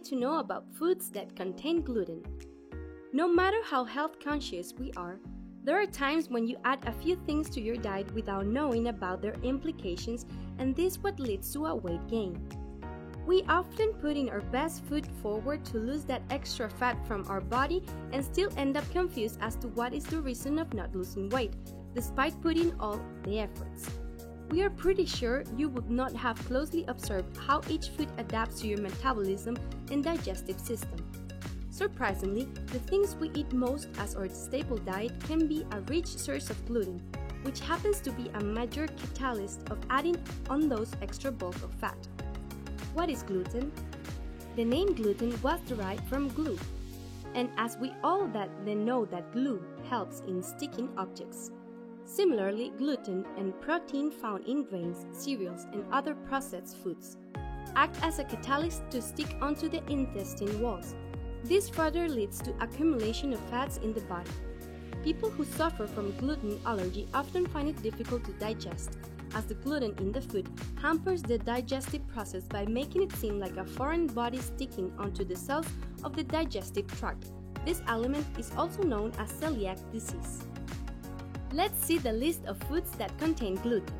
to know about foods that contain gluten. No matter how health conscious we are, there are times when you add a few things to your diet without knowing about their implications, and this is what leads to a weight gain. We often put in our best foot forward to lose that extra fat from our body and still end up confused as to what is the reason of not losing weight, despite putting all the efforts. We are pretty sure you would not have closely observed how each food adapts to your metabolism and digestive system. Surprisingly, the things we eat most as our staple diet can be a rich source of gluten, which happens to be a major catalyst of adding on those extra bulk of fat. What is gluten? The name gluten was derived from glue, and as we all know that glue helps in sticking objects. Similarly, gluten and protein found in grains, cereals, and other processed foods act as a catalyst to stick onto the intestine walls. This further leads to accumulation of fats in the body. People who suffer from gluten allergy often find it difficult to digest, as the gluten in the food hampers the digestive process by making it seem like a foreign body sticking onto the cells of the digestive tract. This element is also known as celiac disease. Let's see the list of foods that contain gluten.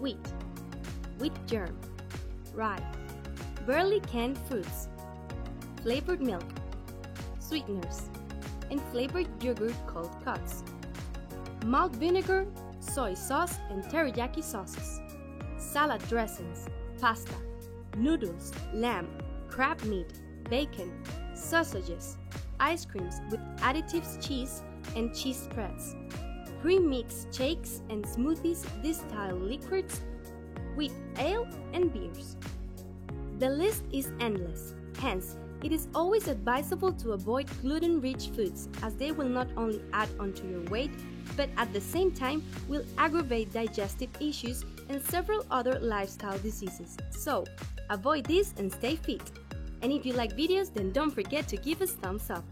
Wheat, wheat germ, rye, barley canned fruits, flavored milk, sweeteners, and flavored yogurt called cuts, malt vinegar, soy sauce and teriyaki sauces, salad dressings, pasta, noodles, lamb, crab meat, bacon, sausages, ice creams with additives, cheese, and cheese spreads, pre-mixed shakes and smoothies, distilled liquids, wheat ale, and beers. The list is endless, hence, it is always advisable to avoid gluten-rich foods, as they will not only add onto your weight, but at the same time will aggravate digestive issues and several other lifestyle diseases. So, avoid this and stay fit. And if you like videos, then don't forget to give us thumbs up.